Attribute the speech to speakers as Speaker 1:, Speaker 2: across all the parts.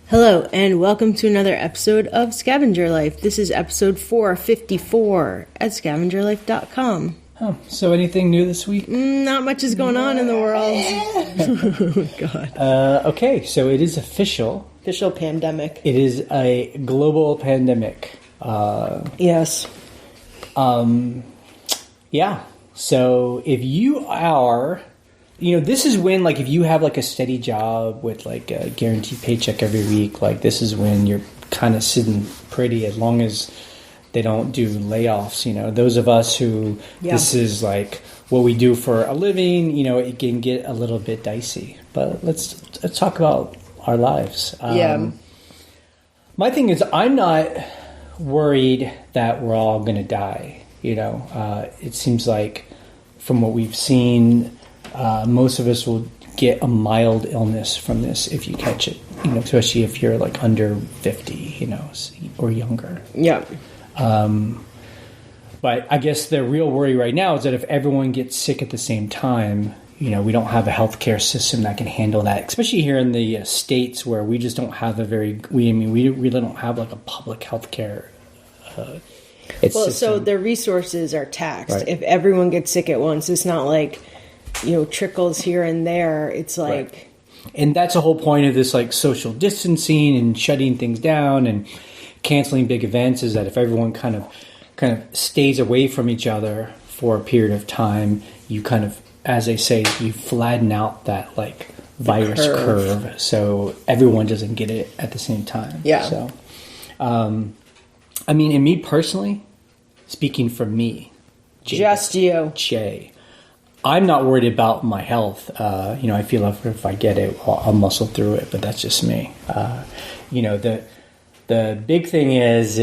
Speaker 1: Hello, and welcome to another episode of Scavenger Life. This is episode 454 at scavengerlife.com.
Speaker 2: Oh, so anything new this week?
Speaker 1: Not much is going on in the world. Oh, God.
Speaker 2: Okay, so it is official.
Speaker 1: Official pandemic.
Speaker 2: It is a global pandemic.
Speaker 1: Yes.
Speaker 2: Yeah. So if you are... this is when, if you have, a steady job with, a guaranteed paycheck every week, this is when you're kind of sitting pretty as long as they don't do layoffs. Those of us who this is, what we do for a living, it can get a little bit dicey. But let's talk about our lives. My thing is, I'm not worried that we're all going to die. It seems like from what we've seen... most of us will get a mild illness from this if you catch it, especially if you're under 50, or younger.
Speaker 1: Yeah.
Speaker 2: But I guess the real worry right now is that if everyone gets sick at the same time, we don't have a healthcare system that can handle that, especially here in the States where we just don't have we really don't have a public healthcare system.
Speaker 1: So the resources are taxed. Right. If everyone gets sick at once, it's not trickles here and there. It's
Speaker 2: right. And that's the whole point of this social distancing and shutting things down and canceling big events, is that if everyone kind of stays away from each other for a period of time, you kind of, as they say, you flatten out that virus curve so everyone doesn't get it at the same time.
Speaker 1: Yeah.
Speaker 2: So and me personally, speaking for me,
Speaker 1: just you,
Speaker 2: Jay, I'm not worried about my health. I feel like if I get it, I'll muscle through it, but that's just me. The big thing is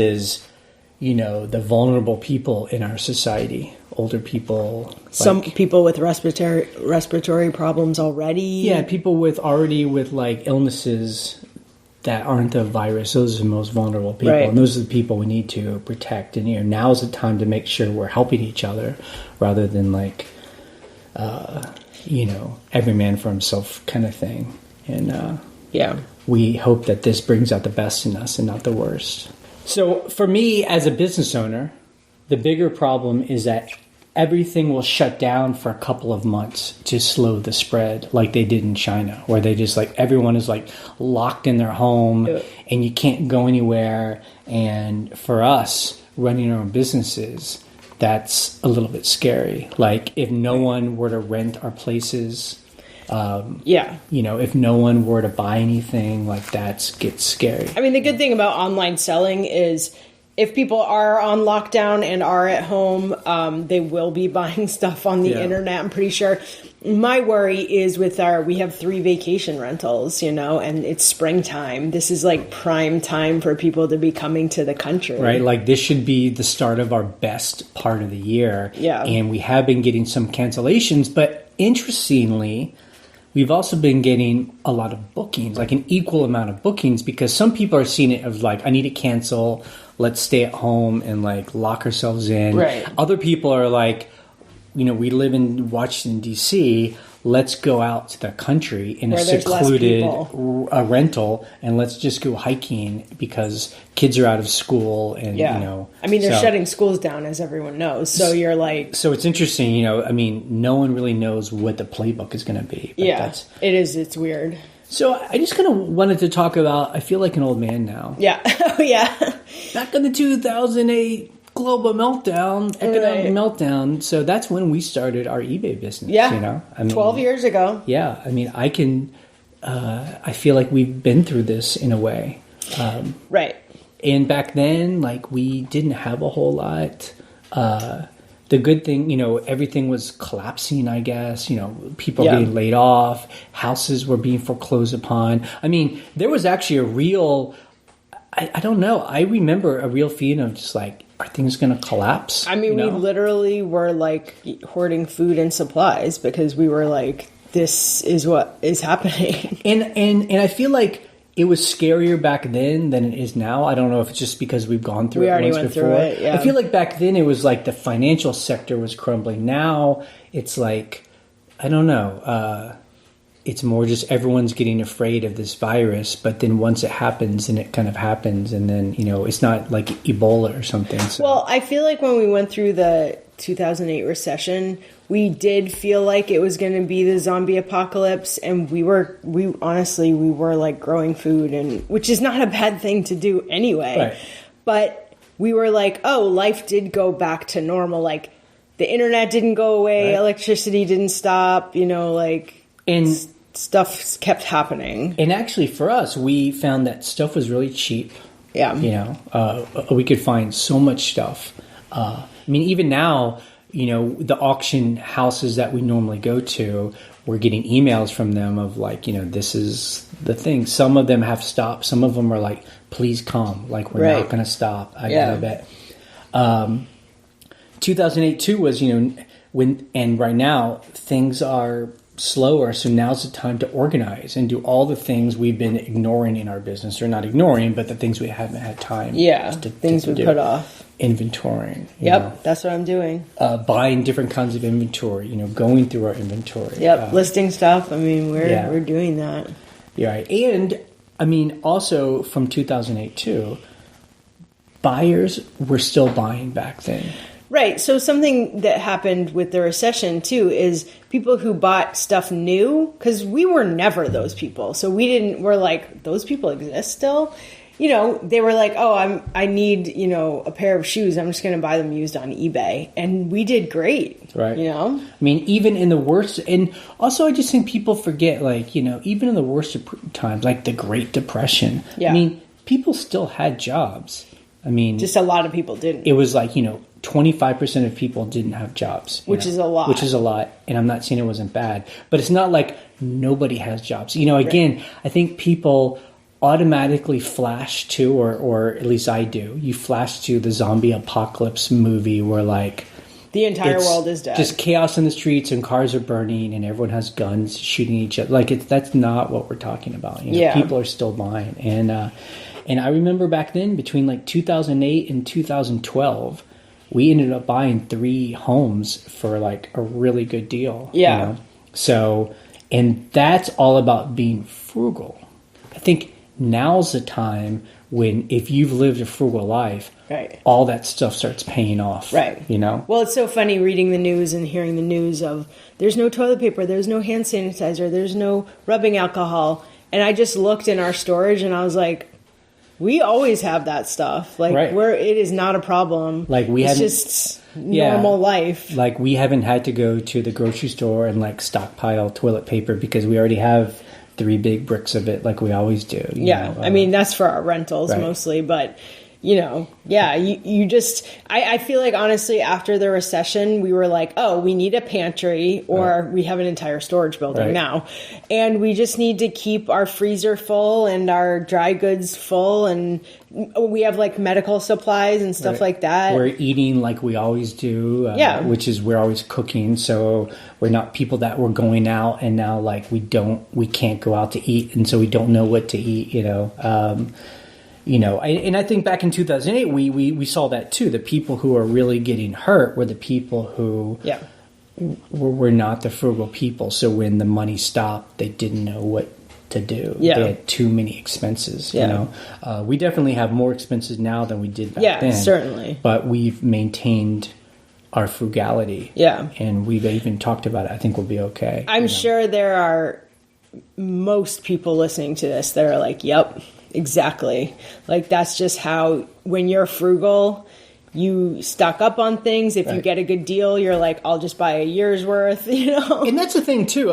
Speaker 2: the vulnerable people in our society, older people.
Speaker 1: Some people with respiratory problems already.
Speaker 2: Yeah, people with illnesses that aren't the virus. Those are the most vulnerable people. Right. And those are the people we need to protect. And now's the time to make sure we're helping each other rather than every man for himself kind of thing. And we hope that this brings out the best in us and not the worst. So for me as a business owner, the bigger problem is that everything will shut down for a couple of months to slow the spread, like they did in China, where they just everyone is locked in their home and you can't go anywhere. And for us running our own businesses, that's a little bit scary. If no one were to rent our places, if no one were to buy anything, that gets scary.
Speaker 1: The good thing about online selling is if people are on lockdown and are at home, they will be buying stuff on the internet, I'm pretty sure. My worry is we have 3 vacation rentals, and it's springtime. This is prime time for people to be coming to the country.
Speaker 2: Right. This should be the start of our best part of the year.
Speaker 1: Yeah.
Speaker 2: And we have been getting some cancellations, but interestingly, we've also been getting a lot of bookings, an equal amount of bookings, because some people are seeing it as I need to cancel. Let's stay at home and lock ourselves in.
Speaker 1: Right.
Speaker 2: Other people are we live in Washington, D.C., let's go out to the country in a secluded rental and let's just go hiking because kids are out of school and,
Speaker 1: they're shutting schools down, as everyone knows. So you're
Speaker 2: So it's interesting, no one really knows what the playbook is going to be.
Speaker 1: But it is. It's weird.
Speaker 2: So I just kind of wanted to talk about, I feel like an old man now.
Speaker 1: Yeah. Oh, yeah.
Speaker 2: Back in the 2008 global meltdown, economic meltdown. So that's when we started our eBay business.
Speaker 1: Yeah. 12 years ago.
Speaker 2: Yeah. I feel like we've been through this in a way.
Speaker 1: Right.
Speaker 2: And back then, we didn't have a whole lot. The good thing, everything was collapsing, I guess. People getting laid off. Houses were being foreclosed upon. There was actually a real... I don't know. I remember a real feeling of just are things going to collapse?
Speaker 1: We literally were hoarding food and supplies because we were this is what is happening.
Speaker 2: And I feel like it was scarier back then than it is now. I don't know if it's just because we've gone through it once before.
Speaker 1: Through it, yeah.
Speaker 2: I feel like back then it was the financial sector was crumbling. Now it's I don't know. it's more just everyone's getting afraid of this virus, but then once it happens, and it kind of happens, and then, it's not like Ebola or something. So.
Speaker 1: Well, I feel like when we went through the 2008 recession, we did feel like it was going to be the zombie apocalypse, and we were like growing food, and which is not a bad thing to do anyway.
Speaker 2: Right.
Speaker 1: But we were like, oh, life did go back to normal. Like the internet didn't go away,
Speaker 2: right.
Speaker 1: Electricity didn't stop,
Speaker 2: and
Speaker 1: stuff kept happening.
Speaker 2: And actually, for us, we found that stuff was really cheap.
Speaker 1: Yeah.
Speaker 2: We could find so much stuff. Even now, the auction houses that we normally go to, we're getting emails from them of like, this is the thing. Some of them have stopped. Some of them are like, please come. Like, we're not going to stop. I bet. 2008 too was, and right now things are slower, so now's the time to organize and do all the things we've been ignoring in our business, or not ignoring, but the things we haven't had time
Speaker 1: things we put off.
Speaker 2: Inventorying.
Speaker 1: That's what I'm doing.
Speaker 2: Buying different kinds of inventory, going through our inventory.
Speaker 1: Listing stuff. We're doing that.
Speaker 2: Yeah, and also from 2008 too, buyers were still buying back then.
Speaker 1: Right. So something that happened with the recession too is people who bought stuff new, because we were never those people. So we're like, those people exist still. They were like, oh, I need, a pair of shoes. I'm just going to buy them used on eBay. And we did great.
Speaker 2: Right. Even in the worst, and also I just think people forget, like, even in the worst times, like the Great Depression, people still had jobs.
Speaker 1: Just a lot of people didn't.
Speaker 2: It was like, 25% of people didn't have jobs.
Speaker 1: Which is a lot.
Speaker 2: Which is a lot. And I'm not saying it wasn't bad. But it's not like nobody has jobs. Again, right. I think people automatically flash to, or at least I do, you flash to the zombie apocalypse movie where like...
Speaker 1: the entire world is dead.
Speaker 2: Just chaos in the streets and cars are burning and everyone has guns shooting each other. Like, that's not what we're talking about. People are still buying. And I remember back then, between like 2008 and 2012... we ended up buying 3 homes for like a really good deal.
Speaker 1: Yeah.
Speaker 2: So, and that's all about being frugal. I think now's the time when, if you've lived a frugal life,
Speaker 1: right,
Speaker 2: all that stuff starts paying off.
Speaker 1: Right. Well, it's so funny reading the news and hearing the news of there's no toilet paper, there's no hand sanitizer, there's no rubbing alcohol. And I just looked in our storage and I was like, we always have that stuff. Like, right. It is not a problem. Like, it's just normal life.
Speaker 2: Like, we haven't had to go to the grocery store and like stockpile toilet paper because we already have 3 big bricks of it, like we always do. You know?
Speaker 1: That's for our rentals mostly, but you just, I feel like honestly after the recession, we were like, oh, we need a pantry, or we have an entire storage building now. And we just need to keep our freezer full and our dry goods full. And we have like medical supplies and stuff like that.
Speaker 2: We're eating like we always do, which is we're always cooking. So we're not people that were going out and now like we can't go out to eat. And so we don't know what to eat, and I think back in 2008, we saw that too. The people who are really getting hurt were the people who were not the frugal people. So when the money stopped, they didn't know what to do. Yeah. They had too many expenses. We definitely have more expenses now than we did back then. Yeah,
Speaker 1: certainly.
Speaker 2: But we've maintained our frugality. Yeah. And we've even talked about it. I think we'll be okay.
Speaker 1: I'm sure there are most people listening to this that are like, yep. Exactly. Like, that's just how, when you're frugal, you stock up on things. If you get a good deal, you're like, I'll just buy a year's worth,
Speaker 2: And that's the thing, too.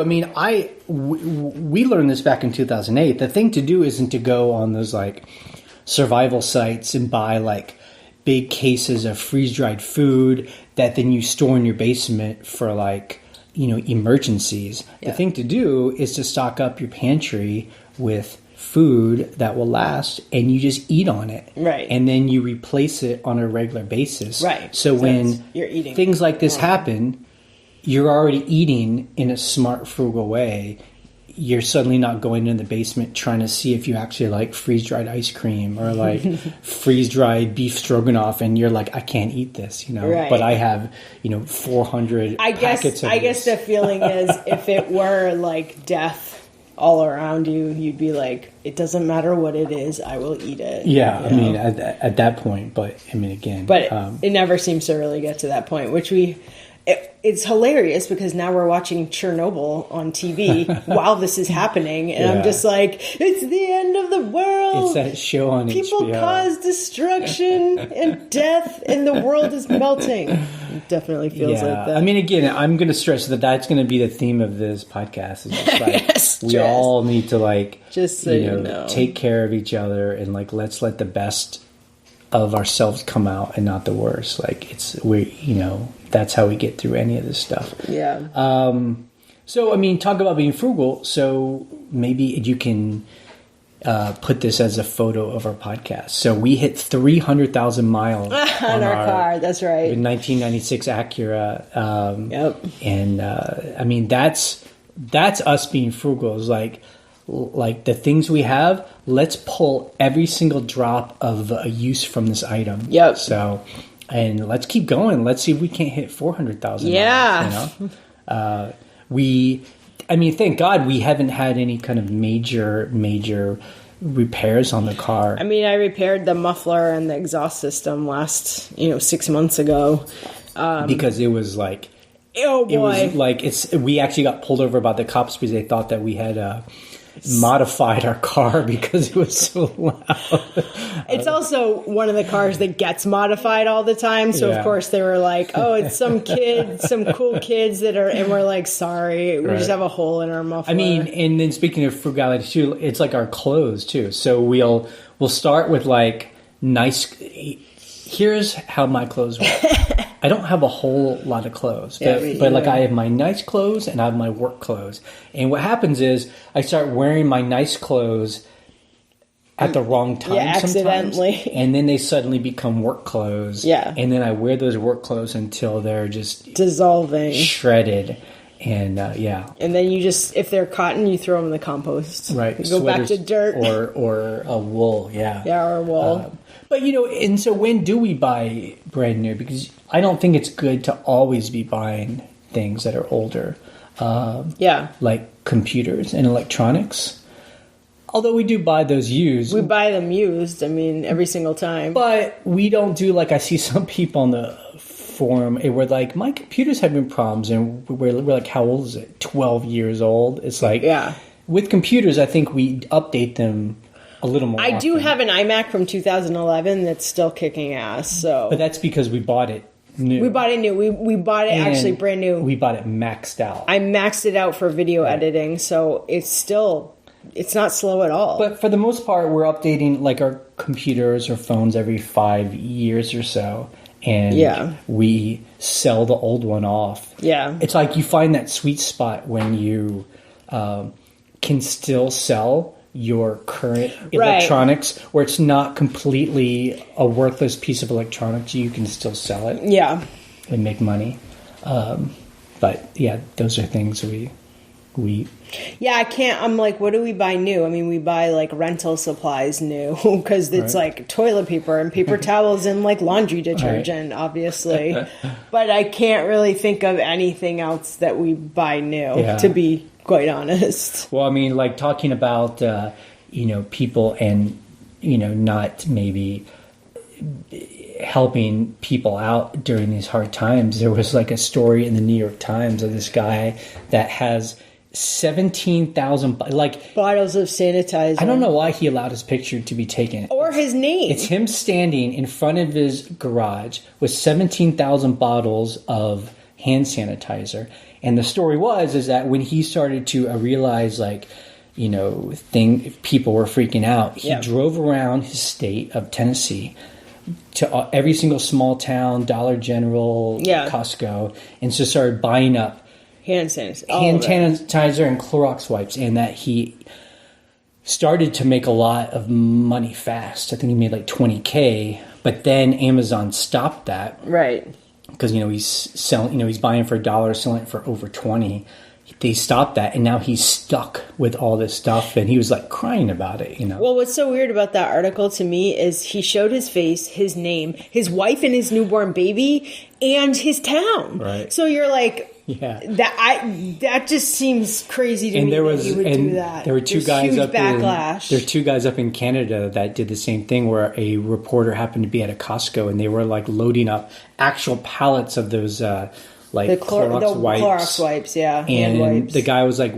Speaker 2: We learned this back in 2008. The thing to do isn't to go on those, like, survival sites and buy, like, big cases of freeze-dried food that then you store in your basement for, like, emergencies. Yeah. The thing to do is to stock up your pantry with food that will last, and you just eat on it, right? And then you replace it on a regular basis, right? So when
Speaker 1: you're eating,
Speaker 2: things like this happen, you're already eating in a smart, frugal way. You're suddenly not going in the basement trying to see if you actually like freeze-dried ice cream or like freeze-dried beef stroganoff, and you're like, I can't eat this, right. But I have 400 packets of
Speaker 1: I guess the feeling is if it were like death all around you, you'd be like, it doesn't matter what it is, I will eat it.
Speaker 2: Yeah, I mean, at that point, but I mean, again.
Speaker 1: But it never seems to really get to that point, which it's hilarious because now we're watching Chernobyl on TV while this is happening, and I'm just like, it's the end of the world.
Speaker 2: It's that show on
Speaker 1: People
Speaker 2: HBO.
Speaker 1: cause destruction and death, and the world is melting. It definitely feels like that.
Speaker 2: I mean, again, I'm going to stress that that's going to be the theme of this podcast. Is just like,
Speaker 1: Yes,
Speaker 2: we all need to
Speaker 1: just so you know,
Speaker 2: take care of each other, and let's let the best of ourselves come out and not the worst. That's how we get through any of this stuff.
Speaker 1: Yeah.
Speaker 2: So, I mean, talk about being frugal. So maybe you can put this as a photo of our podcast. So we hit 300,000 miles
Speaker 1: on our car. That's right.
Speaker 2: 1996 Acura.
Speaker 1: Yep.
Speaker 2: And I mean, that's us being frugal. Is like the things we have. Let's pull every single drop of use from this item.
Speaker 1: Yep.
Speaker 2: So. And let's keep going. Let's see if we can't hit 400,000.
Speaker 1: Yeah.
Speaker 2: Miles, thank God we haven't had any kind of major repairs on the car.
Speaker 1: I mean, I repaired the muffler and the exhaust system last, 6 months ago.
Speaker 2: Because it was like,
Speaker 1: oh boy.
Speaker 2: It was like, we actually got pulled over by the cops because they thought that we had modified our car because it was so loud.
Speaker 1: It's also one of the cars that gets modified all the time. So, of course, they were like, oh, it's some cool kids that are, and we're like, sorry, we just have a hole in our muffler.
Speaker 2: I mean, and then speaking of frugality too, it's like our clothes too. So we'll start with like nice, here's how my clothes work. I don't have a whole lot of clothes, but like I have my nice clothes and I have my work clothes. And what happens is I start wearing my nice clothes at the wrong time
Speaker 1: accidentally.
Speaker 2: Sometimes, and then they suddenly become work clothes.
Speaker 1: Yeah.
Speaker 2: And then I wear those work clothes until they're just
Speaker 1: dissolving,
Speaker 2: shredded. And
Speaker 1: and then you just, if they're cotton, you throw them in the compost.
Speaker 2: Right.
Speaker 1: You go back to dirt
Speaker 2: or a wool. Yeah,
Speaker 1: or wool.
Speaker 2: But and so when do we buy brand new? Because I don't think it's good to always be buying things that are older. Like computers and electronics. Although we do buy those used.
Speaker 1: We buy them used, every single time.
Speaker 2: But we don't do, like I see some people on the forum where like, my computer's having problems, and we're like, how old is it? 12 years old? It's like, with computers, I think we update them a little more often.
Speaker 1: do have an iMac from 2011 that's still kicking ass. So,
Speaker 2: but that's because we bought it new.
Speaker 1: We bought it new. We bought it actually brand new.
Speaker 2: We bought it maxed out.
Speaker 1: I maxed it out for video editing, so it's not slow at all.
Speaker 2: But for the most part, we're updating like our computers or phones every 5 years or so. And we sell the old one off. Yeah. It's like you find that sweet spot when you can still sell your current electronics, where it's not completely a worthless piece of electronics. You can still sell it. Yeah. And make money. But yeah, those are things we
Speaker 1: I can't. I'm like, what do we buy new? We buy like rental supplies new because it's like toilet paper and paper towels and like laundry detergent, obviously. But I can't really think of anything else that we buy new, to be quite honest.
Speaker 2: Well, like talking about, people and, not maybe helping people out during these hard times. There was like a story in the New York Times of this guy that has 17,000
Speaker 1: bottles of sanitizer.
Speaker 2: I don't know why he allowed his picture to be taken
Speaker 1: or his name.
Speaker 2: It's him standing in front of his garage with 17,000 bottles of hand sanitizer. And the story is that when he started to realize people were freaking out, he drove around his state of Tennessee to every single small town, Dollar General, Costco, and so started buying up
Speaker 1: hand sanitizer
Speaker 2: and Clorox wipes, and that he started to make a lot of money fast. I think he made like $20K, but then Amazon stopped that. Right. Because, he's selling, he's buying for $1, selling it for over 20. They stopped that, and now he's stuck with all this stuff, and he was like crying about it,
Speaker 1: Well, what's so weird about that article to me is he showed his face, his name, his wife and his newborn baby, and his town. Right. So you're like,
Speaker 2: Yeah.
Speaker 1: That just seems crazy to me.
Speaker 2: There
Speaker 1: that you would do that.
Speaker 2: There were two guys
Speaker 1: huge backlash.
Speaker 2: There were two guys up in Canada that did the same thing, where a reporter happened to be at a Costco and they were like loading up actual pallets of those
Speaker 1: Clorox wipes, yeah.
Speaker 2: And
Speaker 1: wipes.
Speaker 2: the guy was like,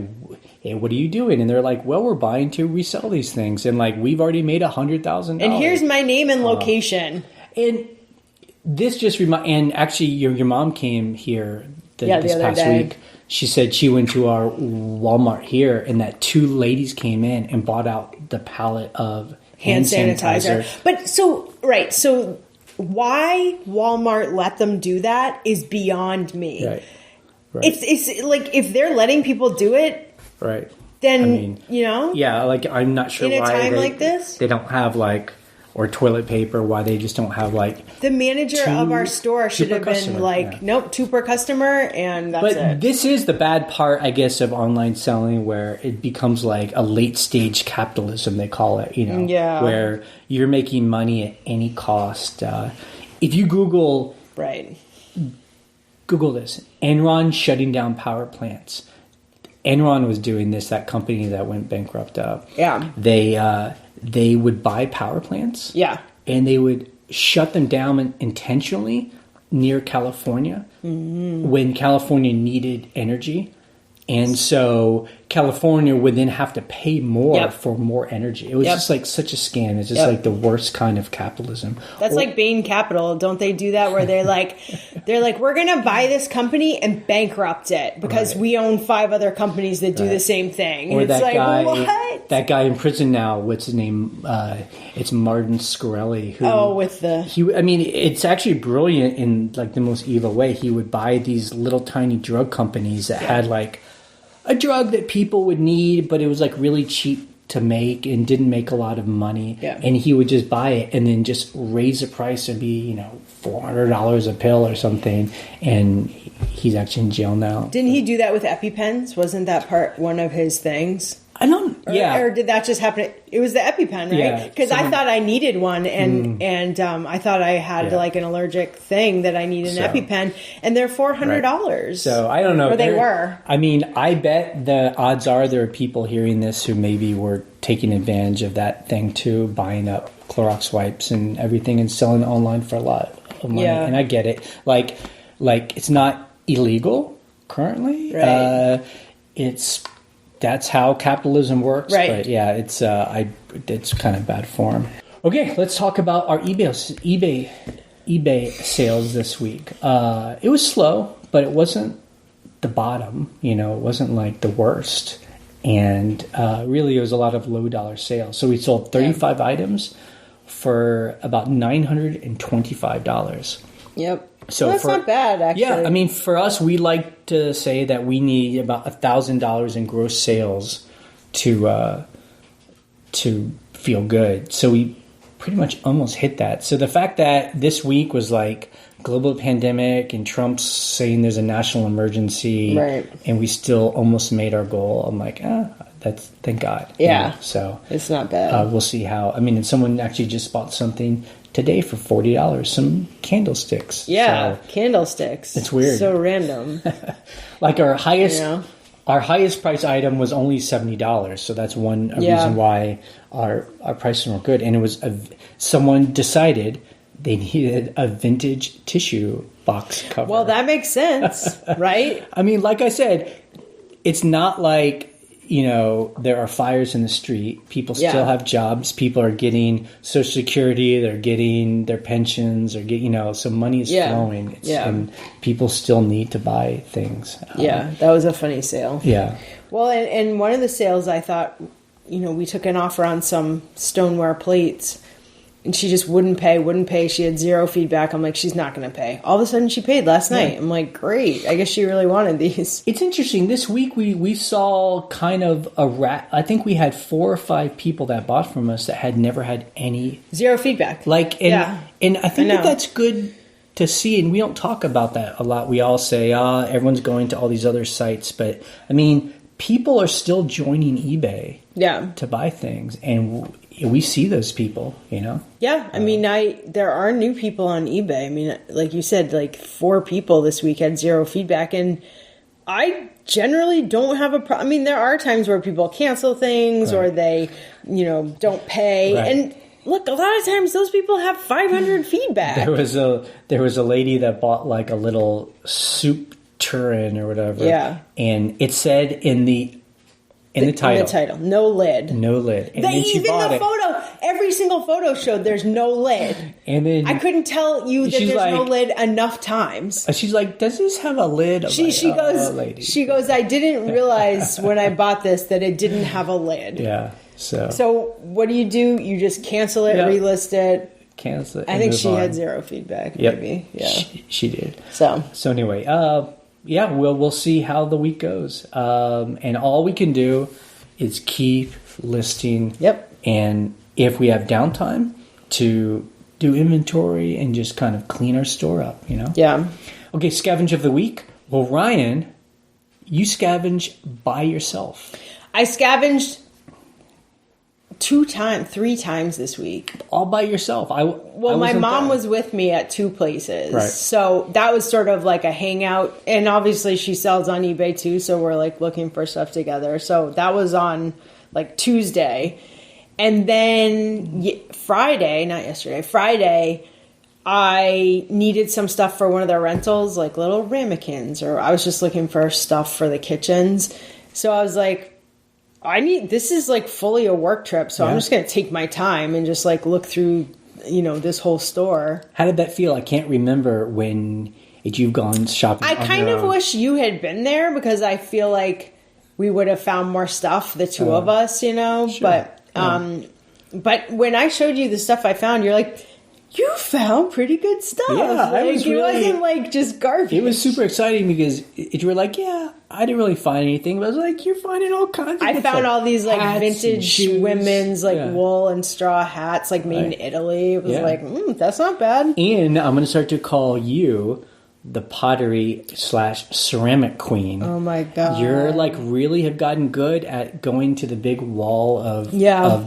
Speaker 2: "Hey, what are you doing?" And they're like, "Well, we're buying to resell these things, and like we've already made $100,000.
Speaker 1: And here's my name and location."
Speaker 2: And this just and actually, your mom came here this past week. She said she went to our Walmart here, and that two ladies came in and bought out the pallet of hand sanitizer.
Speaker 1: But so why Walmart let them do that is beyond me.
Speaker 2: Right.
Speaker 1: It's like if they're letting people do it,
Speaker 2: right?
Speaker 1: Then yeah.
Speaker 2: Like I'm not sure
Speaker 1: in
Speaker 2: why
Speaker 1: a time like this
Speaker 2: they don't have or toilet paper. Why they just don't have
Speaker 1: the manager of our store should have been nope, 2 per customer, and that's it.
Speaker 2: But this is the bad part, I guess, of online selling, where it becomes like a late stage capitalism, they call it. Where you're making money at any cost. If you Google this, Enron shutting down power plants. Enron was doing this. That company that went bankrupt. They would buy power plants.
Speaker 1: Yeah.
Speaker 2: And they would shut them down intentionally near California when California needed energy. And so California would then have to pay more for more energy. It was just like such a scam. It's just like the worst kind of capitalism.
Speaker 1: That's like Bain Capital. Don't they do that where they're like, we're going to buy this company and bankrupt it because we own 5 other companies that do the same thing.
Speaker 2: Or
Speaker 1: it's
Speaker 2: that
Speaker 1: like,
Speaker 2: guy,
Speaker 1: what?
Speaker 2: That guy in prison now, what's his name? It's Martin Shkreli. It's actually brilliant in like the most evil way. He would buy these little tiny drug companies that had like a drug that people would need, but it was like really cheap to make and didn't make a lot of money.
Speaker 1: Yeah.
Speaker 2: And he would just buy it and then just raise the price and be, $400 a pill or something. And he's actually in jail now.
Speaker 1: Didn't he do that with EpiPens? Wasn't that one of his things?
Speaker 2: I don't.
Speaker 1: Or did that just happen? It was the EpiPen, right? Because I thought I needed one, and I thought I had like an allergic thing that I need an EpiPen, and they're $400.
Speaker 2: Right. So I don't know.
Speaker 1: Or they were.
Speaker 2: I mean, I bet the odds are there are people hearing this who maybe were taking advantage of that thing too, buying up Clorox wipes and everything and selling it online for a lot of money. Yeah. And I get it. Like it's not illegal currently.
Speaker 1: Right.
Speaker 2: That's how capitalism works.
Speaker 1: Right.
Speaker 2: But yeah, it's kind of bad form. Okay, let's talk about our eBay sales this week. It was slow, but it wasn't the bottom. It wasn't like the worst. And really, it was a lot of low dollar sales. So we sold 35 items for about $925.
Speaker 1: Yep. So that's not bad, actually.
Speaker 2: Yeah, I mean, for us, we like to say that we need about $1,000 in gross sales to feel good. So we pretty much almost hit that. So the fact that this week was like global pandemic and Trump's saying there's a national emergency, and we still almost made our goal, I'm like, that's thank God.
Speaker 1: Yeah.
Speaker 2: So
Speaker 1: it's not bad.
Speaker 2: We'll see how. I mean, and someone actually just bought something today for $40, some candlesticks.
Speaker 1: Yeah, so candlesticks.
Speaker 2: It's weird.
Speaker 1: So random.
Speaker 2: Like our highest price item was only $70. So that's one reason why our prices were good. And it was someone decided they needed a vintage tissue box cover.
Speaker 1: Well, that makes sense, right?
Speaker 2: I mean, like I said, it's not like there are fires in the street. People still have jobs. People are getting Social Security. They're getting their pensions. Or so money is flowing. And people still need to buy things.
Speaker 1: That was a funny sale.
Speaker 2: Yeah.
Speaker 1: Well, and one of the sales, I thought, we took an offer on some stoneware plates. And she just wouldn't pay. She had zero feedback. I'm like, she's not going to pay. All of a sudden, she paid last night. I'm like, great. I guess she really wanted these.
Speaker 2: It's interesting. This week, we saw kind of I think we had 4 or 5 people that bought from us that had never had any...
Speaker 1: Zero feedback.
Speaker 2: And I think that's good to see. And we don't talk about that a lot. We all say, everyone's going to all these other sites. But, I mean, people are still joining eBay to buy things. And we see those people,
Speaker 1: Yeah, I mean, there are new people on eBay. I mean, like you said, like 4 people this week had zero feedback, and I generally don't have a problem. I mean, there are times where people cancel things or they, don't pay. Right. And look, a lot of times those people have 500 feedback.
Speaker 2: There was a lady that bought like a little soup tureen or whatever.
Speaker 1: Yeah.
Speaker 2: And it said in the title,
Speaker 1: no lid.
Speaker 2: No lid. And then she bought it.
Speaker 1: Every single photo showed there's no lid.
Speaker 2: And then
Speaker 1: I couldn't tell you that there's no lid enough times.
Speaker 2: She's like, does this have a lid?
Speaker 1: She goes, I didn't realize when I bought this that it didn't have a lid.
Speaker 2: Yeah.
Speaker 1: So what do? You just cancel it, relist it.
Speaker 2: Cancel it.
Speaker 1: I think she had zero feedback, maybe. Yeah.
Speaker 2: She did.
Speaker 1: So
Speaker 2: anyway, we'll see how the week goes. And all we can do is keep listing.
Speaker 1: Yep.
Speaker 2: And if we have downtime, to do inventory and just kind of clean our store up,
Speaker 1: Yeah.
Speaker 2: Okay, scavenge of the week. Well, Ryan, you scavenge by yourself.
Speaker 1: I scavenged 3 times this week.
Speaker 2: All by yourself.
Speaker 1: My mom was with me at 2 places.
Speaker 2: Right.
Speaker 1: So that was sort of like a hangout. And obviously she sells on eBay too. So we're like looking for stuff together. So that was on like Tuesday. And then Friday, I needed some stuff for one of their rentals, like little ramekins, or I was just looking for stuff for the kitchens. So I was like, this is like fully a work trip. So I'm just going to take my time and just like look through, this whole store.
Speaker 2: How did that feel? I can't remember when you've gone shopping.
Speaker 1: I kind of wish you had been there because I feel like we would have found more stuff, the two of us, Sure. But when I showed you the stuff I found, you're like, you found pretty good stuff.
Speaker 2: Yeah,
Speaker 1: it wasn't like just garbage.
Speaker 2: It was super exciting because you were like, I didn't really find anything. But I was like, you're finding all kinds of
Speaker 1: I found all these like vintage women's like wool and straw hats like made in Italy. It was like, that's not bad.
Speaker 2: And I'm going to start to call you the pottery / ceramic queen.
Speaker 1: Oh my God.
Speaker 2: You're like really have gotten good at going to the big wall of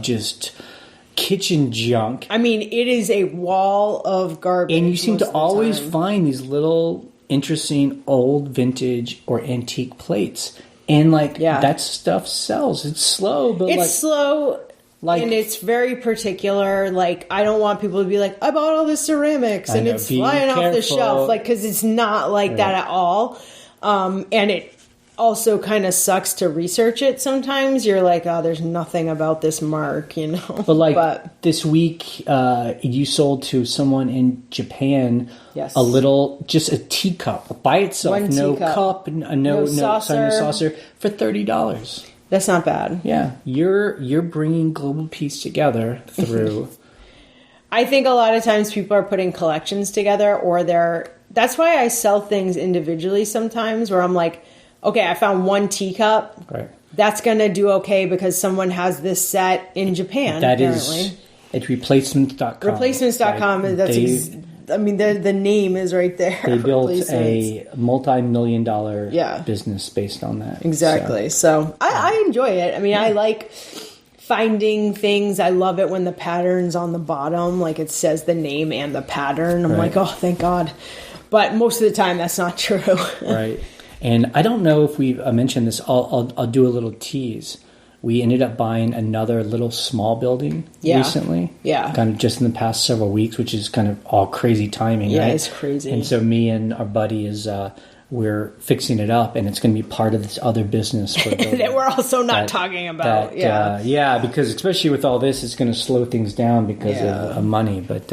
Speaker 2: just kitchen junk.
Speaker 1: I mean, it is a wall of garbage.
Speaker 2: And you seem to always find these little interesting old vintage or antique plates. And that stuff sells. It's slow, but
Speaker 1: it's slow. And it's very particular. Like, I don't want people to be like, I bought all this ceramics and it's flying off the shelf. Like, because it's not like that at all. And it also kind of sucks to research it sometimes. You're like, oh, there's nothing about this mark,
Speaker 2: But this week, you sold to someone in Japan just a teacup by itself. No cup, no saucer for $30.
Speaker 1: That's not bad.
Speaker 2: Yeah, you're bringing global peace together through.
Speaker 1: I think a lot of times people are putting collections together, or that's why I sell things individually sometimes. Where I'm like, okay, I found one teacup.
Speaker 2: Right.
Speaker 1: That's gonna do okay because someone has this set in Japan.
Speaker 2: That apparently. It's replacements.com.
Speaker 1: Replacements.com. Right? The name is right there.
Speaker 2: They built a multi-million-dollar business based on that.
Speaker 1: Exactly. So I enjoy it. I mean, I like finding things. I love it when the pattern's on the bottom, like it says the name and the pattern. I'm like, oh, thank God. But most of the time, that's not true.
Speaker 2: Right. And I don't know if we've mentioned this. I'll do a little tease. We ended up buying another little small building recently. Yeah. Kind of just in the past several weeks, which is kind of all crazy timing.
Speaker 1: Yeah,
Speaker 2: right?
Speaker 1: It's crazy.
Speaker 2: And so me and our buddy we're fixing it up, and it's going to be part of this other business
Speaker 1: that we're also not talking about.
Speaker 2: Because especially with all this, it's going to slow things down because of money. But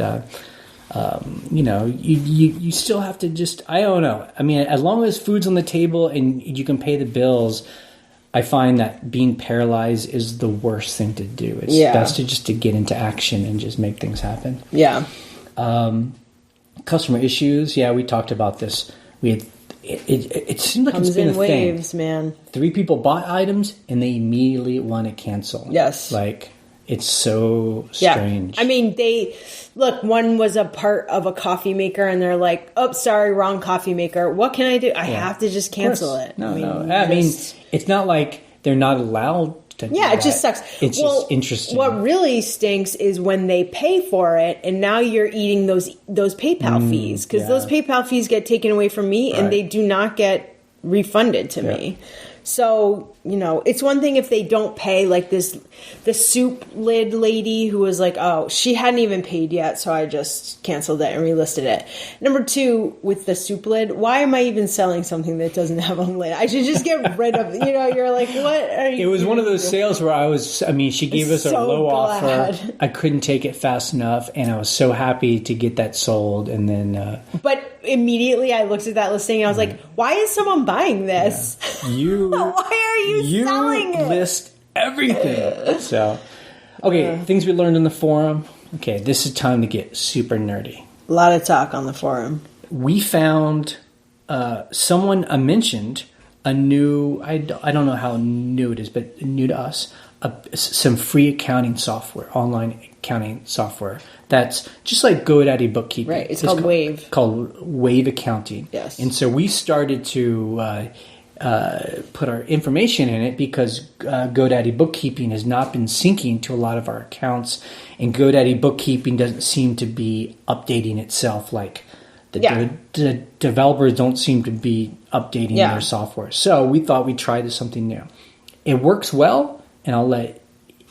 Speaker 2: you still have to just, I don't know. I mean, as long as food's on the table and you can pay the bills, I find that being paralyzed is the worst thing to do. It's best to get into action and just make things happen.
Speaker 1: Yeah.
Speaker 2: Customer issues. Yeah, we talked about this. We had it seemed like it's been a
Speaker 1: waves,
Speaker 2: thing.
Speaker 1: Man.
Speaker 2: 3 people bought items and they immediately want to cancel.
Speaker 1: Yes.
Speaker 2: Like, it's so strange.
Speaker 1: I mean, one was a part of a coffee maker and they're like, oh, sorry, wrong coffee maker. What can I do? I have to just cancel it.
Speaker 2: No. I mean, it's not like they're not allowed to do that.
Speaker 1: It just sucks.
Speaker 2: It's just interesting.
Speaker 1: What really stinks is when they pay for it and now you're eating those PayPal fees because those PayPal fees get taken away from me and they do not get refunded to me. So, it's one thing if they don't pay, like the soup lid lady who was like, oh, she hadn't even paid yet, so I just canceled it and relisted it. Number two, with the soup lid, why am I even selling something that doesn't have a lid? I should just get rid of it. You're like, what are you
Speaker 2: It was one of those sales where she gave us a low offer. I couldn't take it fast enough, and I was so happy to get that sold, and then...
Speaker 1: But immediately I looked at that listing and I was like, why is someone buying this?
Speaker 2: Yeah.
Speaker 1: Why are you selling it?
Speaker 2: You list everything. So, okay, things we learned in the forum. Okay, this is time to get super nerdy.
Speaker 1: A lot of talk on the forum.
Speaker 2: We found someone mentioned a new, I don't know how new it is, but new to us, some free accounting software, online accounting software that's just like GoDaddy bookkeeping.
Speaker 1: Right, it's called Wave.
Speaker 2: Called Wave Accounting.
Speaker 1: Yes.
Speaker 2: And so we started to put our information in it because GoDaddy bookkeeping has not been syncing to a lot of our accounts, and GoDaddy bookkeeping doesn't seem to be updating itself like the developers don't seem to be updating their software. So we thought we'd try something new. It works well, and I'll let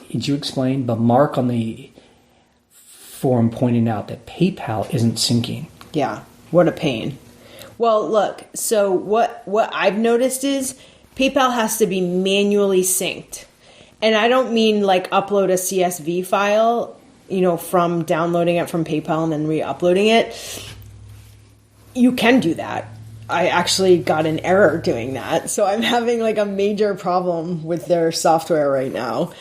Speaker 2: you explain, but Mark on the forum pointed out that PayPal isn't syncing.
Speaker 1: Yeah, what a pain. Well, look, so what I've noticed is PayPal has to be manually synced. And I don't mean like upload a CSV file, from downloading it from PayPal and then re-uploading it. You can do that. I actually got an error doing that. So I'm having like a major problem with their software right now.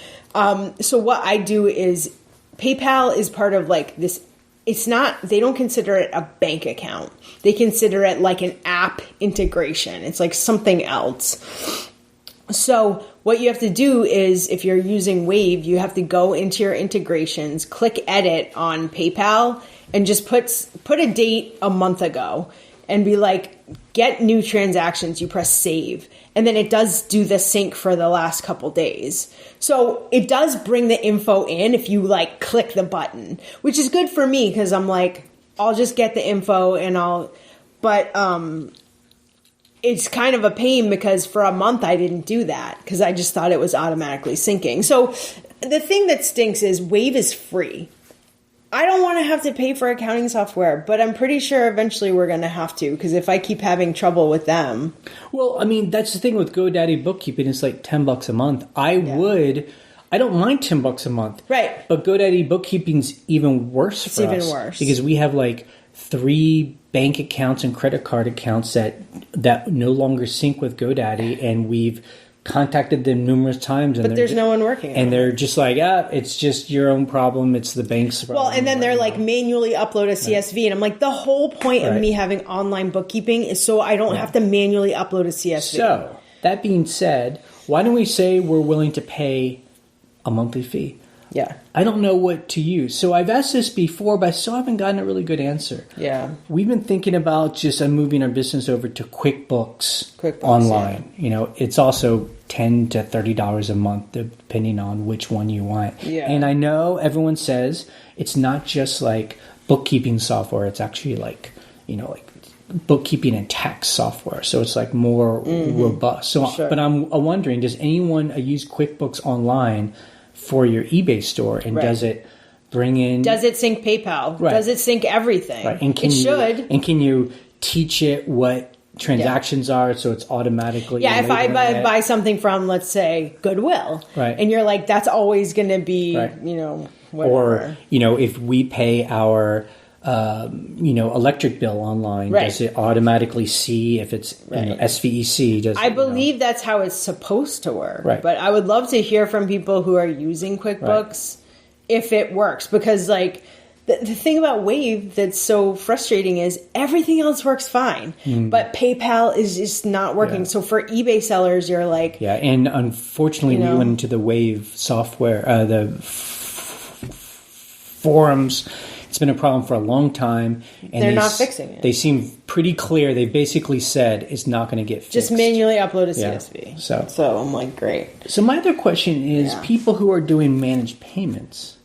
Speaker 1: So what I do is PayPal is part of like this. They don't consider it a bank account. They consider it like an app integration. It's like something else. So what you have to do is if you're using Wave, you have to go into your integrations, click edit on PayPal, and just put a date a month ago and be like, get new transactions. You press save. And then it does do the sync for the last couple days. So it does bring the info in if you like click the button, which is good for me because I'm like, I'll just get the info but it's kind of a pain because for a month I didn't do that because I just thought it was automatically syncing. So the thing that stinks is Wave is free. I don't want to have to pay for accounting software, but I'm pretty sure eventually we're going to have to because if I keep having trouble with them.
Speaker 2: Well, I mean, that's the thing with GoDaddy bookkeeping. It's like $10 a month. I don't mind $10 a month.
Speaker 1: Right.
Speaker 2: But GoDaddy bookkeeping's even worse for us.
Speaker 1: It's even worse.
Speaker 2: Because we have like 3 bank accounts and credit card accounts that no longer sync with GoDaddy, and we've contacted them numerous times,
Speaker 1: but there's no one working on it.
Speaker 2: And they're just like, it's just your own problem. It's the bank's problem.
Speaker 1: Well, and then they're like, manually upload a CSV. And I'm like, the whole point of me having online bookkeeping is so I don't have to manually upload a CSV.
Speaker 2: So, that being said, why don't we say we're willing to pay a monthly fee?
Speaker 1: Yeah.
Speaker 2: I don't know what to use. So I've asked this before, but I still haven't gotten a really good answer.
Speaker 1: Yeah.
Speaker 2: We've been thinking about just moving our business over to QuickBooks online. Yeah. It's also $10 to $30 a month, depending on which one you want.
Speaker 1: Yeah.
Speaker 2: And I know everyone says it's not just like bookkeeping software. It's actually like, like bookkeeping and tax software. So it's like more robust. So, sure. But I'm wondering, does anyone use QuickBooks online for your eBay store, and does it bring in?
Speaker 1: Does it sync PayPal?
Speaker 2: Right.
Speaker 1: Does it sync everything?
Speaker 2: Right. And
Speaker 1: should.
Speaker 2: And can you teach it what transactions are so it's automatically?
Speaker 1: Yeah, if I buy something from, let's say, Goodwill,
Speaker 2: right,
Speaker 1: and you're like, that's always going to be, whatever.
Speaker 2: Or if we pay our electric bill online, does it automatically see if it's SVEC?
Speaker 1: I believe that's how it's supposed to work.
Speaker 2: Right.
Speaker 1: But I would love to hear from people who are using QuickBooks if it works. Because like the thing about Wave that's so frustrating is everything else works fine. But PayPal is just not working. Yeah. So for eBay sellers, you're like...
Speaker 2: Yeah, and unfortunately we went into the Wave software, the forums. It's been a problem for a long time. And
Speaker 1: they're not fixing it.
Speaker 2: They seem pretty clear. They basically said it's not going to get fixed.
Speaker 1: Just manually upload a CSV.
Speaker 2: Yeah.
Speaker 1: So I'm like, great.
Speaker 2: So my other question is, people who are doing managed payments,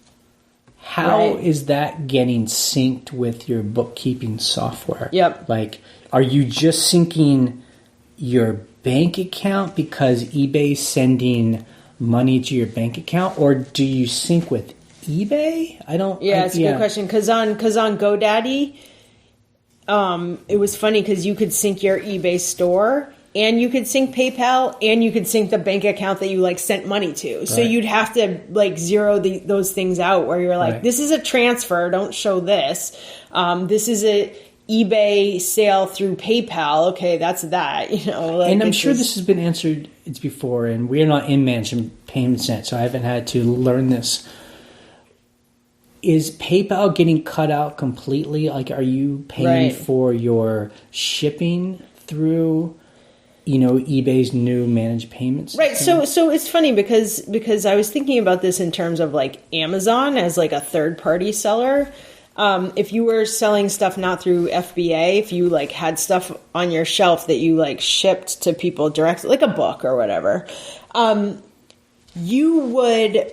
Speaker 2: how is that getting synced with your bookkeeping software?
Speaker 1: Yep.
Speaker 2: Like, are you just syncing your bank account because eBay's sending money to your bank account, or do you sync with eBay?
Speaker 1: It's a good question because on GoDaddy, it was funny because you could sync your eBay store. And you could sync PayPal, and you could sync the bank account that you like sent money to. So you'd have to like zero those things out where you're like, this is a transfer, don't show this. This is a eBay sale through PayPal. Okay, that's that. Like,
Speaker 2: and I'm sure this has been answered before, and we're not in management payments yet, so I haven't had to learn this. Is PayPal getting cut out completely? Like, are you paying for your shipping through eBay's new managed payments system?
Speaker 1: Right. So it's funny because I was thinking about this in terms of like Amazon as like a third party seller. If you were selling stuff not through FBA, if you like had stuff on your shelf that you like shipped to people directly, like a book or whatever, you would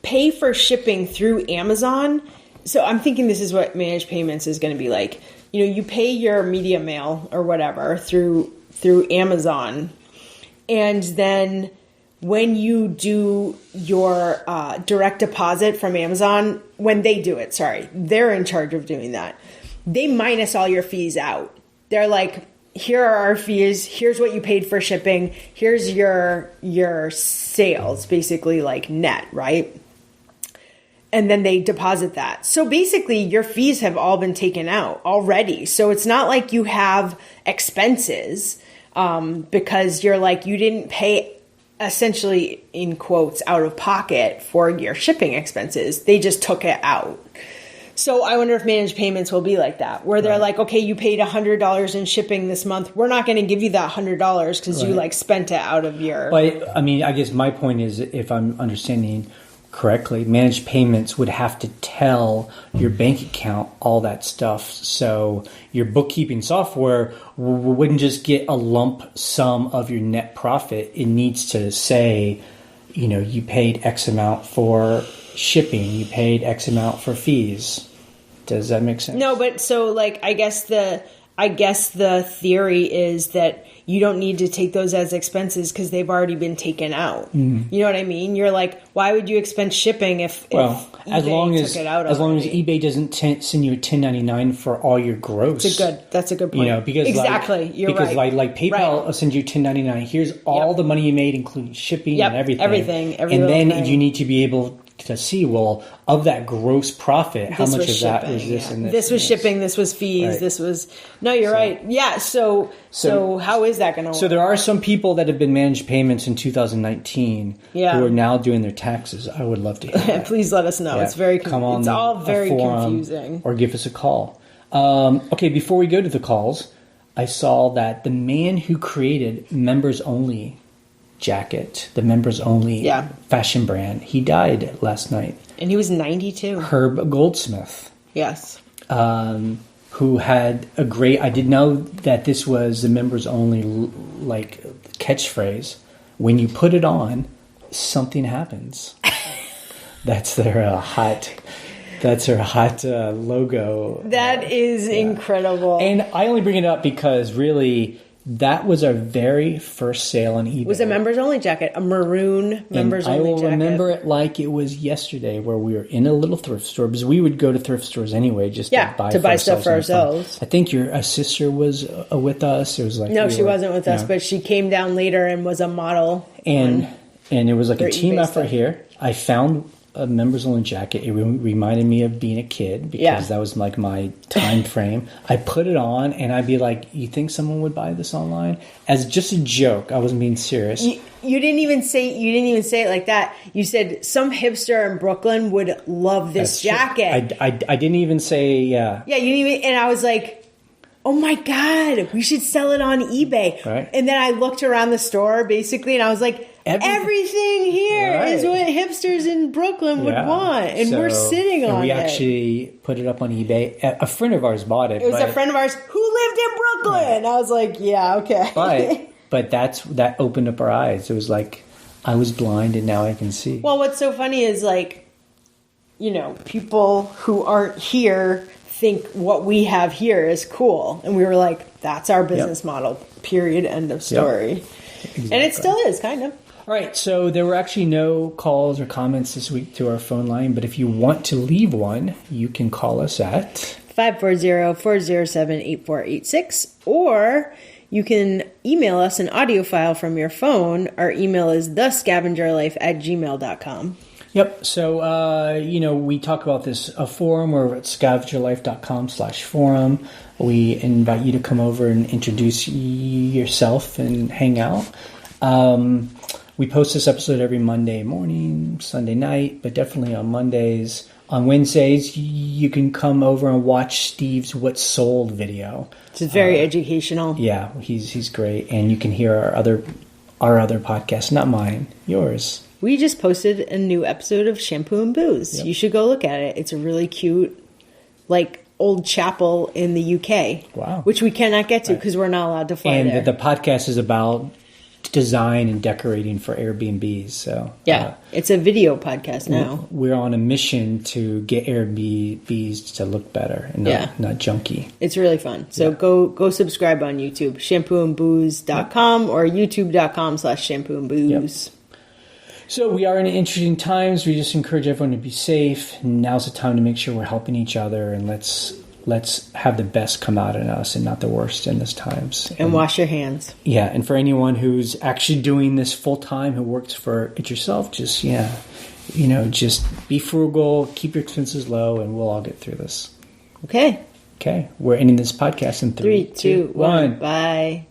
Speaker 1: pay for shipping through Amazon. So I'm thinking this is what managed payments is going to be like. You pay your media mail or whatever through Amazon, and then when you do your direct deposit from Amazon, when they do it, they're in charge of doing that. They minus all your fees out. They're like, here are our fees. Here's what you paid for shipping. Here's your sales, basically like net, right? And then they deposit that. So basically your fees have all been taken out already. So it's not like you have expenses because you're like, you didn't pay essentially in quotes out of pocket for your shipping expenses. They just took it out. So I wonder if managed payments will be like that, where they're like, okay, you paid $100 in shipping this month. We're not going to give you that $100 because you like spent it out of your.
Speaker 2: But I mean, I guess my point is, if I'm understanding correctly, managed payments would have to tell your bank account all that stuff. So your bookkeeping software wouldn't just get a lump sum of your net profit. It needs to say, you paid X amount for shipping, you paid X amount for fees. Does that make sense?
Speaker 1: No, but so like, I guess the theory is that you don't need to take those as expenses because they've already been taken out. Mm-hmm. You know what I mean? You're like, why would you expense shipping if
Speaker 2: as long as eBay doesn't send you a 1099 for all your gross?
Speaker 1: That's a good point.
Speaker 2: Because like PayPal will send you 1099. Here's all the money you made, including shipping and everything. And then you need to be able to see, of that gross profit, how much of that was this and this?
Speaker 1: This was shipping, this was fees, this was... No, you're right. Yeah, so how is that going to work?
Speaker 2: So there are some people that have been managed payments in 2019 who are now doing their taxes. I would love to hear that.
Speaker 1: Please let us know. Yeah. It's very confusing. It's all very confusing.
Speaker 2: Or give us a call. Okay, before we go to the calls, I saw that the man who created Members Only jacket, the members only fashion brand, he died last night.
Speaker 1: And he was 92.
Speaker 2: Herb Goldsmith.
Speaker 1: Yes.
Speaker 2: Who had a great, I didn't know that this was the members only like catchphrase. When you put it on, something happens. That's their hot logo.
Speaker 1: That is incredible.
Speaker 2: And I only bring it up because really, that was our very first sale on eBay.
Speaker 1: It was a members-only jacket, a maroon members-only jacket.
Speaker 2: I will remember it like it was yesterday, where we were in a little thrift store, because we would go to thrift stores anyway just to buy stuff for ourselves. I think your sister was with us. It was like
Speaker 1: no, she wasn't with us, but she came down later and was a model.
Speaker 2: And it was like a team effort here. I found a members only jacket. It reminded me of being a kid because that was like my time frame. I put it on and I'd be like, you think someone would buy this online? As just a joke. I wasn't being serious.
Speaker 1: You didn't even say it like that. You said some hipster in Brooklyn would love this jacket.
Speaker 2: I didn't even say
Speaker 1: Yeah, you didn't even, and I was like, oh my God, we should sell it on eBay.
Speaker 2: Right.
Speaker 1: And then I looked around the store basically and I was like, everything here is what hipsters in Brooklyn would want, and we're sitting on it. We
Speaker 2: actually put it up on eBay. A friend of ours bought it.
Speaker 1: It was a friend of ours who lived in Brooklyn. I was like, yeah, okay.
Speaker 2: But that opened up our eyes. It was like I was blind and now I can see.
Speaker 1: Well, what's so funny is like, people who aren't here think what we have here is cool, and we were like, That's our business model. Period. End of story.
Speaker 2: Yep. Exactly.
Speaker 1: And it still is, kind of.
Speaker 2: All right, so there were actually no calls or comments this week to our phone line, but if you want to leave one, you can call us at
Speaker 1: 540-407-8486, or you can email us an audio file from your phone. Our email is thescavengerlife@gmail.com.
Speaker 2: Yep. So, we talk about this, a forum. We're at scavengerlife.com/forum. We invite you to come over and introduce yourself and hang out. We post this episode every Monday morning, Sunday night, but definitely on Mondays. On Wednesdays, you can come over and watch Steve's What's Sold video.
Speaker 1: It's very educational.
Speaker 2: Yeah, he's great. And you can hear our other podcasts, not mine, yours.
Speaker 1: We just posted a new episode of Shampoo and Booze.
Speaker 2: Yep.
Speaker 1: You should go look at it. It's a really cute, old chapel in the UK.
Speaker 2: Wow.
Speaker 1: Which we cannot get to because we're not allowed to fly there.
Speaker 2: And the podcast is about design and decorating for Airbnbs. So
Speaker 1: it's a video podcast now.
Speaker 2: We're on a mission to get Airbnbs to look better and not junky.
Speaker 1: It's really fun. So go subscribe on YouTube, shampooandbooze.com or youtube.com/shampooandbooze.
Speaker 2: Yep. So we are in interesting times. We just encourage everyone to be safe. Now's the time to make sure we're helping each other, and let's have the best come out in us and not the worst in this times.
Speaker 1: And wash your hands.
Speaker 2: Yeah, and for anyone who's actually doing this full time, who works for it yourself, just just be frugal, keep your expenses low, and we'll all get through this.
Speaker 1: Okay.
Speaker 2: We're ending this podcast in 3, 2, 1.
Speaker 1: Bye.